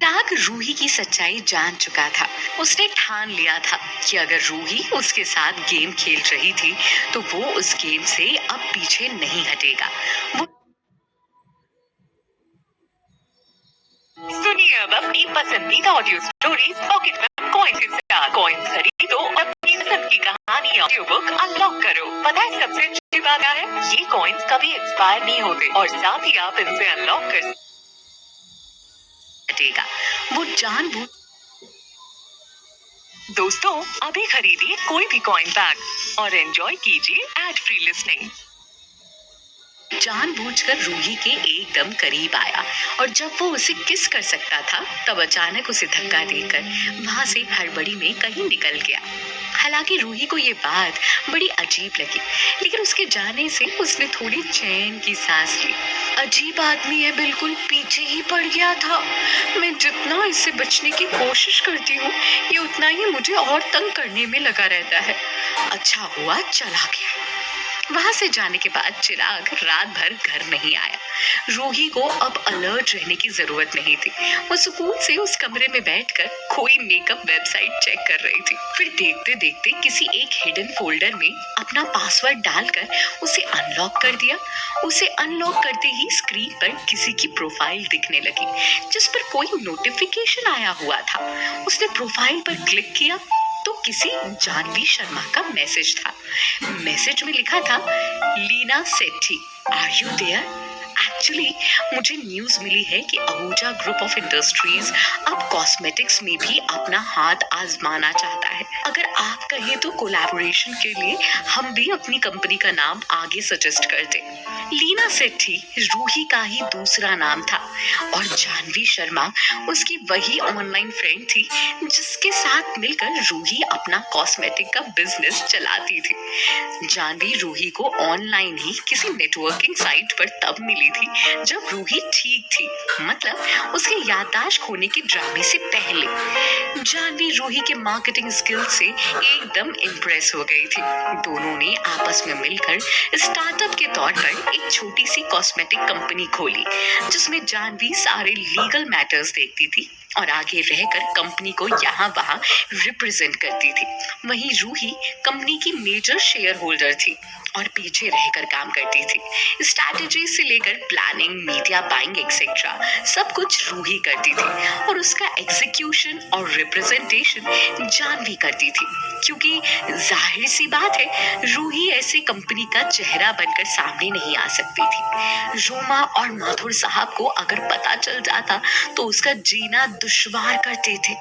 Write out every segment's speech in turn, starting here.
चिराग रूही की सच्चाई जान चुका था। उसने ठान लिया था कि अगर रूही उसके साथ गेम खेल रही थी तो वो उस गेम से अब पीछे नहीं हटेगा। वो सुनिए अब अपनी पसंदीदा ऑडियो स्टोरीज पॉकेट में कॉइन के साथ। कॉइन्स खरीदो और अपनी पसंद की कहानी ऑडियो बुक अनलॉक करो। पता है सबसे अच्छी बात क्या है? ये कॉइन्स कभी एक्सपायर नहीं होते और साथ ही आप इनसे अनलॉक कर सकेगा। वो जानबूझ दोस्तों अभी खरीदिए कोई भी कॉइन पैक और एंजॉय कीजिए एड फ्री लिसनिंग। जानबूझकर रूही के एकदम करीब आया और जब वो उसे किस कर सकता था तब अचानक उसे धक्का देकर वहां से हड़बड़ी में कहीं निकल गया। हालांकि रूही को ये बात बड़ी अजीब लगी, लेकिन उसके जाने से उसने थोड़ी चैन की सांस ली। अजीब आदमी है, बिल्कुल पीछे ही पड़ गया था। मैं जितना इससे बचने की कोशिश करती हूँ ये उतना ही मुझे और तंग करने में लगा रहता है। अच्छा हुआ चला गया। वहां से जाने के बाद चिराग रात भर घर नहीं आया। रूही को अब अलर्ट रहने की जरूरत नहीं थी। वो सुकून से उस कमरे में बैठकर कोई मेकअप वेबसाइट चेक कर रही थी। फिर देखते देखते किसी एक हिडन फोल्डर में अपना पासवर्ड डालकर उसे अनलॉक कर दिया। उसे अनलॉक करते ही स्क्रीन पर किसी की प्रोफाइल दिखने लगी जिस पर कोई नोटिफिकेशन आया हुआ था। उसने प्रोफाइल पर क्लिक किया तो किसी जानवी शर्मा का मैसेज था। मैसेज में लिखा था, लीना सेठी, आर यू देयर? एक्चुअली मुझे न्यूज मिली है कि आहूजा ग्रुप ऑफ इंडस्ट्रीज अब कॉस्मेटिक्स में भी अपना हाथ आजमाना चाहता है। अगर आप कहें तो कोलैबोरेशन के लिए हम भी अपनी कंपनी का नाम आगे सजेस्ट कर दें। लीना सेठी रूही का ही दूसरा नाम था और जानवी शर्मा उसकी वही ऑनलाइन फ्रेंड थी जिसके साथ मिलकर रूही अपना कॉस्मेटिक का बिजनेस चलाती थी। जानवी रूही को ऑनलाइन ही किसी नेटवर्किंग साइट पर तब मिली थी जब रूही ठीक थी, मतलब उसके याददाश्त खोने के ड्रामे से पहले। जानवी रूही के मार्केटिंग स्किल से एकदम इम्प्रेस हो गई थी। दोनों ने आपस में मिलकर स्टार्टअप के तौर पर एक छोटी सी कॉस्मेटिक कंपनी खोली जिसमें जानवी सारे लीगल मैटर्स देखती थी और आगे रहकर कंपनी को यहाँ वहाँ रिप्रेजेंट करती थी। वहीं रूही कंपनी की मेजर शेयर होल्डर थी और पीछे रहकर काम करती थी। स्ट्रैटेजी से लेकर प्लानिंग, मीडिया बाइंग एक्सेट्रा सब कुछ रूही करती थी और उसका एग्जीक्यूशन और रिप्रेजेंटेशन जानवी करती थी, क्योंकि जाहिर सी बात है रूही ऐसी कंपनी का चेहरा बनकर सामने नहीं आ सकती थी। रोमा और माथुर साहब को अगर पता चल जाता तो उसका जीना दुश्वार करते थे।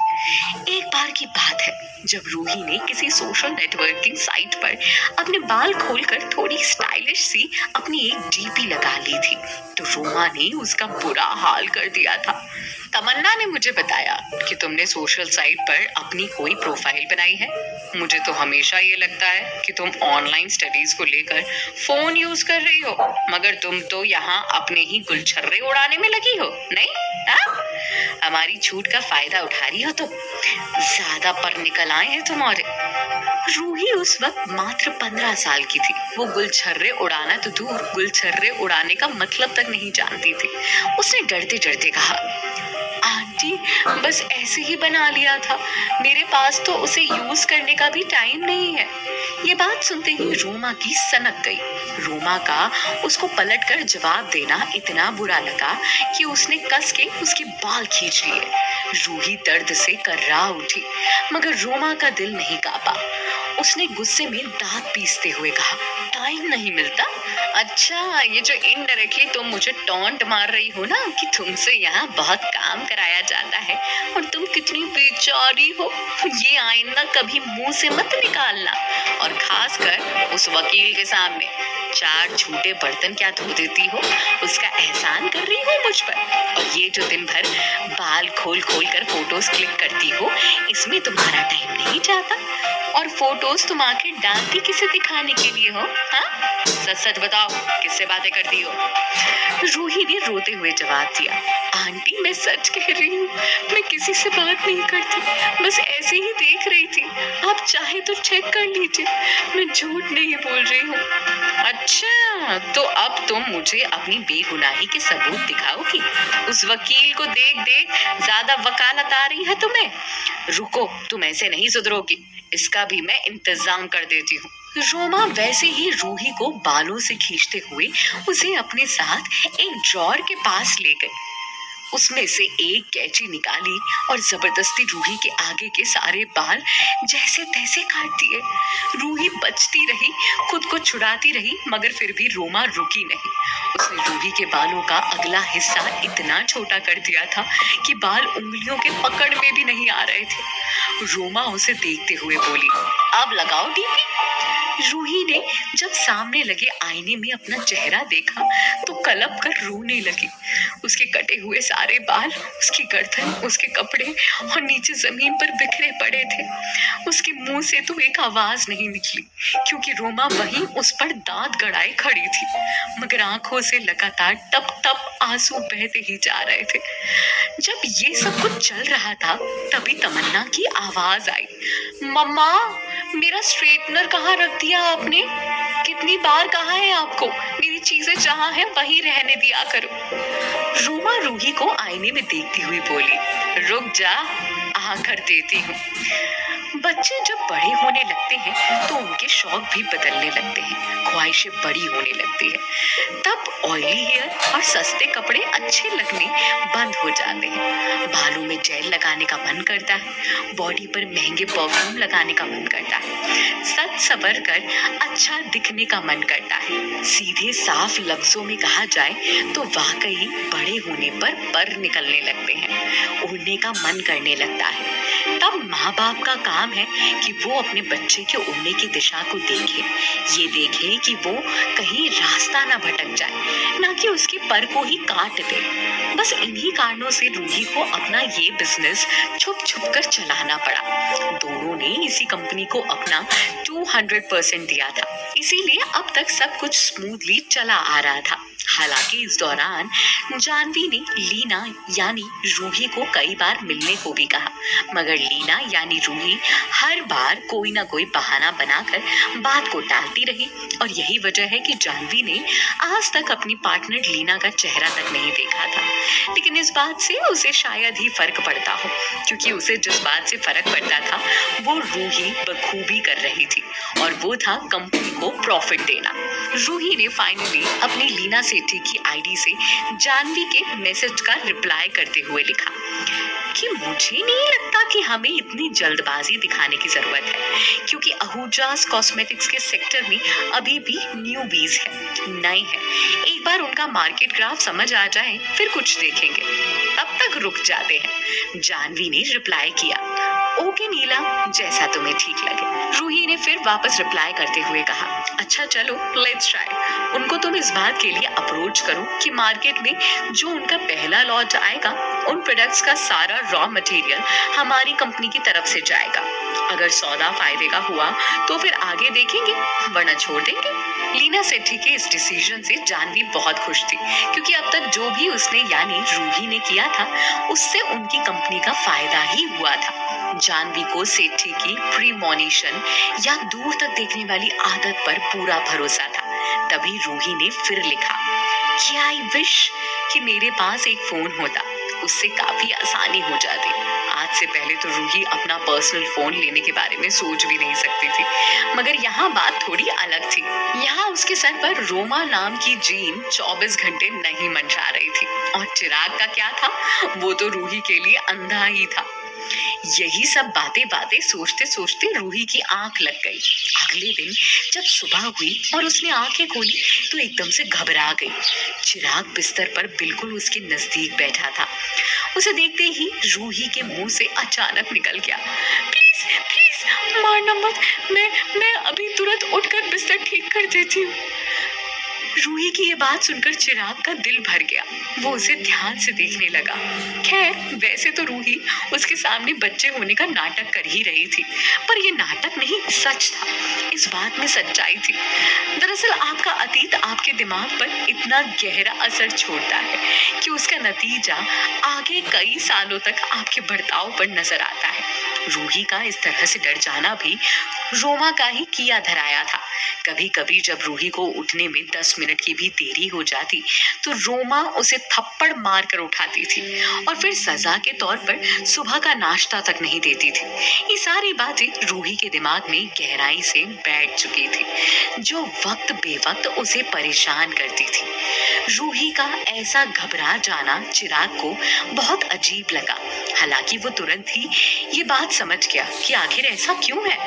एक बार की बात है जब रूही ने किसी सोशल नेटवर्किंग साइट पर अपने बाल खोलकर थोड़ी स्टाइलिश सी अपनी एक डीपी लगा ली थी तो रोमा ने उसका बुरा हाल कर दिया था। तमन्ना ने मुझे बताया कि तुमने सोशल साइट पर अपनी कोई प्रोफाइल बनाई है। मुझे तो हमेशा ये लगता है कि तुम ऑनलाइन स्टडीज को लेकर फोन यूज कर रही हो, मगर तुम तो यहाँ अपने ही गुलछर्रे उड़ाने में लगी हो, नहीं? हमारी छूट का फायदा उठा रही हो तुम। ज्यादा पर निकल आए हैं तुम। और रूही उस वक्त मात्र 15 साल की थी। वो गुलछर्रे उड़ाना तो दूर, गुलछर्रे उड़ाने का मतलब तक नहीं जानती थी। उसने डरते डरते कहा, आंटी बस ऐसे ही बना लिया था, मेरे पास तो उसे यूज करने का भी टाइम नहीं है। ये बात सुनते ही रोमा की सनक गई। रोमा का उसको पलटकर जवाब देना इतना बुरा लगा कि उसने कस के उसके बाल खींच लिए। रूही दर्द से कर्रा उठी, मगर रोमा का दिल नहीं कांपा। उसने गुस्से में दांत पीसते हुए कहा, टाइम नहीं मिलता? अच्छा, ये जो इनडायरेक्टली तुम मुझे टॉन्ट मार रही हो ना कि तुमसे यहाँ बहुत काम कराया जाता है और तुम कितनी बेचारी हो, ये आईना कभी मुंह से मत निकालना। और खासकर उस वकील के सामने 4 झूठे बर्तन क्या धो देती हो, उसका एहसान कर रही हो मुझ पर। और ये जो दिन भर बाल खोल खोल कर फोटोज क्लिक करती हो, इसमें तुम्हारा टाइम नहीं जाता? और फोटोज तुम आखिर डालती किसे दिखाने के लिए हो? हाँ, सच सच बताओ, किससे बातें करती हो? रूही ने रोते हुए जवाब दिया, आंटी मैं सच कह रही हूँ, मैं किसी से बात नहीं करती, बस ऐसे ही देख रही थी। आप चाहे तो चेक कर लीजिए, मैं झूठ नहीं बोल रही हूँ। अच्छा, तो अब तुम मुझे अपनी बेगुनाही के सबूत दिखाओगी? उस वकील को देख देख ज्यादा वकालत आ रही है तुम्हें। रुको, तुम ऐसे नहीं सुधरोगी, इसका भी मैं इंतजाम कर देती हूँ। रोमा वैसे ही रूही को बालों से खींचते हुए उसे अपने साथ एक ड्रॉर के पास ले गई। उसमें से एक कैंची निकाली और जबरदस्ती रूही के आगे के सारे बाल जैसे तैसे काट दिए। रूही बचती रही, खुद को छुड़ाती रही, मगर फिर भी रोमा रुकी नहीं। उसने रूही के बालों का अगला हिस्सा इतना छोटा कर दिया था कि बाल उंगलियों के पकड़ में भी नहीं आ रहे थे। रोमा उसे देखते हुए बोली, अब लगाओ डीपी। रूही ने जब सामने लगे आईने में अपना चेहरा देखा तो कलप कर रोने लगी। उसके कटे हुए सारे बाल, उसकी गर्दन, उसके कपड़े और नीचे जमीन पर बिखरे पड़े थे। उसके मुंह से तो एक आवाज नहीं निकली, क्योंकि रोमा वहीं उस पर दांत गड़ाए खड़ी थी, मगर आंखों से लगातार टप टप आंसू बहते ही जा रहे थे। जब ये सब कुछ चल रहा था तभी तमन्ना की आवाज आई, मम्मा मेरा स्ट्रेटनर कहाँ रख दिया आपने? कितनी बार कहा है आपको, मेरी चीजें जहाँ है वहीं रहने दिया करो। रोमा रूही को आईने में देखती हुई बोली, रुक जा, आकर देती हूँ। बच्चे जब बड़े होने लगते हैं तो उनके शौक भी बदलने लगते हैं, ख्वाहिशें बड़ी होने लगती है। तब ऑयली हेयर और सस्ते कपड़े अच्छे लगने बंद हो जाते हैं। बालों में जेल लगाने का मन करता है, बॉडी पर महंगे परफ्यूम लगाने का मन करता है, सच सवर कर अच्छा दिखने का मन करता है। सीधे साफ लफ्जों में कहा जाए तो वाकई बड़े होने पर निकलने लगते हैं, उड़ने का मन करने लगता है। तब माँ बाप का काम है कि वो अपने बच्चे के उड़ने की दिशा को देखे, ये देखे कि वो कहीं रास्ता ना भटक जाए, ना कि उसके पर को ही काट दे। बस इन्हीं कारणों से रूही को अपना ये बिजनेस छुप छुप कर चलाना पड़ा। दोनों ने इसी कंपनी को अपना 200% दिया था, इसीलिए अब तक सब कुछ स्मूथली चला आ रहा था। हालांकि इस दौरान जानवी ने लीना यानी रूही को कई बार मिलने को भी कहा, मगर लीना यानी रूही हर बार कोई ना कोई बहाना बनाकर बात को टालती रही। और यही वजह है कि जानवी ने आज तक अपनी पार्टनर लीना का चेहरा तक नहीं देखा था। लेकिन इस बात से उसे शायद ही फर्क पड़ता हो, क्योंकि उसे जिस बात से फर्क पड़ता था वो रूही बखूबी कर रही थी, और वो था कंपनी को प्रॉफिट देना। रूही ने फाइनली अपनी लीना सेठी की आईडी से जानवी के मैसेज का रिप्लाई करते हुए लिखा कि मुझे नहीं लगता कि हमें इतनी जल्दबाजी दिखाने की जरूरत है, क्योंकि आहूजास कॉस्मेटिक्स के सेक्टर में अभी भी न्यूबीज है, नए हैं। एक बार उनका मार्केट ग्राफ समझ आ जाए फिर कुछ देखेंगे, तब तक रुक जाते हैं। जानवी ने रिप्लाई किया, ओके नीला, जैसा तुम्हें ठीक लगे। रूही ने फिर वापस रिप्लाई करते हुए कहा, अच्छा चलो लेट्स ट्राई। उनको तुम इस बात के लिए अप्रोच करो कि मार्केट में जो उनका पहला लॉट आएगा उन प्रोडक्ट्स का सारा रॉ मटेरियल हमारी कंपनी की तरफ से जाएगा। अगर सौदा फायदे का हुआ तो फिर आगे देखेंगे, वरना छोड़ देंगे। लीना सेठी के इस डिसीजन से जानवी बहुत खुश थी, क्योंकि अब तक जो भी उसने यानी रूही ने किया था उससे उनकी कंपनी का फायदा ही हुआ था। जानवी को सेठी की प्रीमोनिशन या दूर तक देखने वाली आदत पर पूरा भरोसा था। तभी रूही ने फिर लिखा कि आई विश कि मेरे पास एक फोन होता, उससे काफी आसानी हो जाती। आज से पहले तो रूही अपना पर्सनल फोन लेने के बारे में सोच भी नहीं सकती थी, मगर यहाँ बात थोड़ी अलग थी। यहाँ उसके सर पर रोमा नाम की जीन 24 घंटे नहीं मंडरा रही थी, और चिराग का क्या था, वो तो रूही के लिए अंधा ही था। यही सब बातें सोचते सोचते रूही की आंख लग गई। अगले दिन जब सुबह हुई और उसने आंखें खोली तो एकदम से घबरा गई। चिराग बिस्तर पर बिल्कुल उसके नजदीक बैठा था। उसे देखते ही रूही के मुंह से अचानक निकल गया, प्लीज प्लीज मारना मत, मैं अभी तुरंत उठकर बिस्तर ठीक कर देती हूँ। रूही की ये बात सुनकर चिराग का दिल भर गया। वो उसे ध्यान से देखने लगा। खैर, वैसे तो रूही उसके सामने बच्चे होने का नाटक कर ही रही थी, पर ये नाटक नहीं, सच था। इस बात में सच्चाई थी। दरअसल आपका अतीत आपके दिमाग पर इतना गहरा असर छोड़ता है कि उसका नतीजा आगे कई सालों तक आपके बर्ताव पर नजर आता है। रूही का इस तरह से डर जाना भी रोमा का ही किया धराया था। कभी कभी जब रूही को उठने में 10 मिनट की भी देरी हो जाती तो रोमा उसे थप्पड़ मार कर उठाती थी और फिर सजा के तौर पर सुबह का नाश्ता तक नहीं देती थी। ये सारी बातें रूही के दिमाग में गहराई से बैठ चुकी थी, जो वक्त बेवक्त उसे परेशान करती थी। रूही का ऐसा घबरा जाना चिराग को बहुत अजीब लगा। हालांकि वो तुरंत ही ये बात समझ गया कि आखिर ऐसा क्यों है,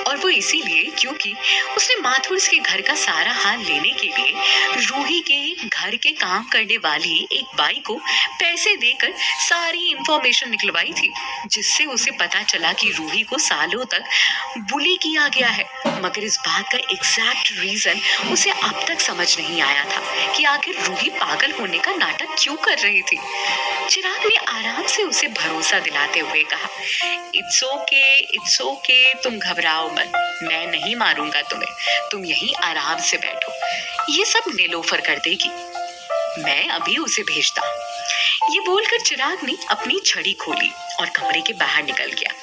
और वो इसीलिए क्योंकि उसने माथुर के घर का सारा हाल लेने के लिए रूही के घर के काम करने वाली एक बाई को पैसे देकर सारी इंफॉर्मेशन निकलवाई थी, जिससे उसे पता चला कि रूही को सालों तक बुली किया गया है। मगर इस बात का एग्जैक्ट रीजन उसे अब तक समझ नहीं आया था कि आखिर रूही पागल होने का नाटक क्यों कर रही थी। चिराग ने आराम से उसे भरोसा दिलाते हुए कहा, इट्स ओके, तुम घबराओ मत, मैं नहीं मारूंगा तुम्हें, तुम यहीं आराम से बैठो, ये सब नीलोफर कर देगी, मैं अभी उसे भेजता हूँ। ये बोलकर चिराग ने अपनी छड़ी खोली और कमरे के बाहर निकल गया।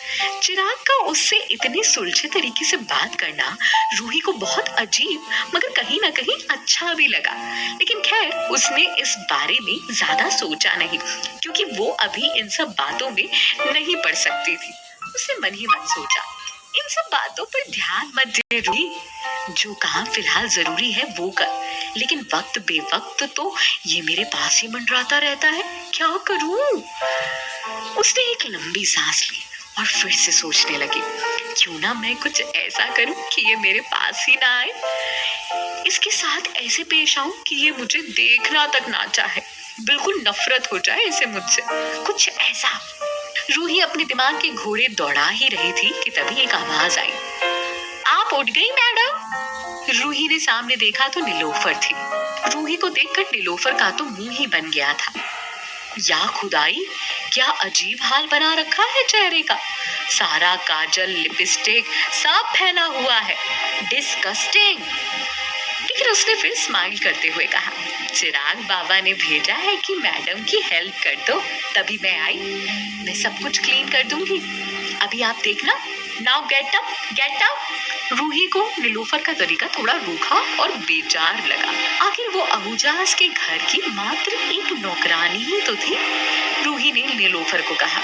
चिराग का उससे इतने सुलझे तरीके से बात करना रूही को बहुत अजीब मगर कहीं ना कहीं अच्छा भी लगा। लेकिन खैर, उसने इस बारे में ज्यादा सोचा नहीं, क्योंकि वो अभी इन सब बातों में नहीं पड़ सकती थी। उसने मन ही मन सोचा, इन सब बातों पर ध्यान मत दे रूही, जो काम फिलहाल जरूरी है वो कर, लेकिन वक्त बेवक्त तो ये मेरे पास ही मंडराता रहता है, क्या करूं? उसने एक लंबी सांस ली और फिर से सोचने लगी, क्यों ना मैं कुछ ऐसा करूं कि ये मेरे पास ही ना आए, इसके साथ ऐसे पेश आऊं कि ये मुझे देखना तक ना चाहे, बिल्कुल नफरत हो जाए इसे मुझसे, कुछ ऐसा। रूही अपने दिमाग के घोड़े दौड़ा ही रही थी कि तभी एक आवाज आई, आप उठ गई मैडम? रूही ने सामने देखा तो नीलोफर थी। रूही को देखकर नीलोफर का तो मुंह ही बन गया था। या खुदाई, क्या अजीब हाल बना रखा है चेहरे का, सारा काजल लिपस्टिक सब फैला हुआ है, डिस्गस्टिंग। लेकिन उसने फिर स्माइल करते हुए कहा, चिराग बाबा ने भेजा है कि मैडम की हेल्प कर दो, तभी मैं आई, मैं सब कुछ क्लीन कर दूंगी, अभी आप देखना। Now get up. रूही को नीलोफर का तरीका थोड़ा रूखा और बेजार लगा। आखिर वो अबूजास के घर की मात्र एक नौकरानी ही तो थी। रूही ने नीलोफर को कहा,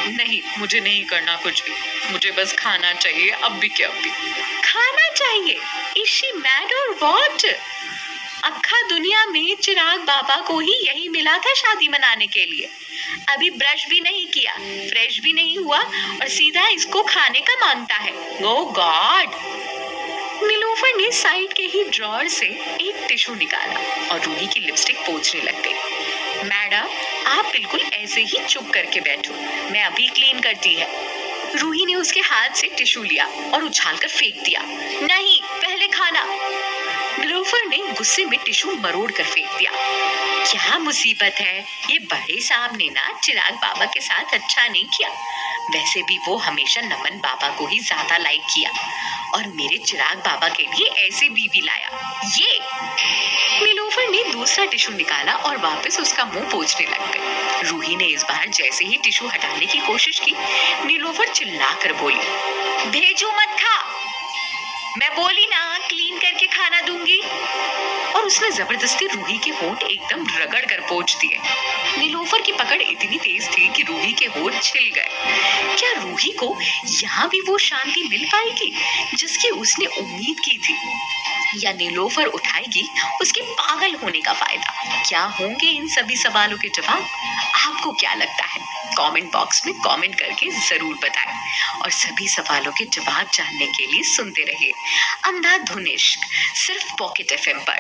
नहीं, मुझे नहीं करना कुछ भी, मुझे बस खाना चाहिए, अब भी क्या भी। खाना चाहिए? इज शी मैड और व्हाट? अक्खा दुनिया में चिराग बाबा को ही यही मिला था शादी मनाने के लिए, अभी ब्रश भी नहीं किया, फ्रेश भी नहीं हुआ और सीधा इसको खाने का मांगता है। ओ गॉड। नीलोफर ने साइड के ही ड्रॉअर से एक टिश्यू निकाला और रूही की लिपस्टिक पोंछने लग गई। मैडम, आप बिल्कुल ऐसे ही चुप करके बैठो, मैं अभी क्लीन करती है। रूही ने उसके हाथ से टिश्यू लिया और उछालकर फेंक दिया। नहीं, पहले खाना। नीलोफर ने गुस्से में टिश्यू मरोड़ कर फेंक दिया। क्या मुसीबत है, ये बड़े साहब ने ना चिराग बाबा के साथ अच्छा नहीं किया, वैसे भी वो हमेशा नमन बाबा को ही ज्यादा लाइक किया और मेरे चिराग बाबा के लिए ऐसे बीवी लाया। ये नीलोफर ने दूसरा टिश्यू निकाला और वापस उसका मुंह पोंछने लग गई। रूही ने इस बार जैसे ही टिश्यू हटाने की कोशिश की, नीलोफर चिल्लाकर बोली, भेजू मत खा, मैं बोली ना क्लीन करके खाना दूंगी। और उसने जबरदस्ती रूही के होंठ एकदम रगड़ कर पोंछ दिए। नीलोफर की पकड़ इतनी तेज थी कि रूही के होंठ छिल गए। क्या रूही को यहाँ भी वो शांति मिल पाएगी जिसकी उसने उम्मीद की थी, या नीलोफर उठाएगी उसके पागल होने का फायदा? क्या होंगे इन सभी सवालों के जवाब? आपको क्या लगता है? कमेंट बॉक्स में कमेंट करके जरूर बताएं और सभी सवालों के जवाब जानने के लिए सुनते रहिए अंधाधुन इश्क, सिर्फ पॉकेट एफएम पर।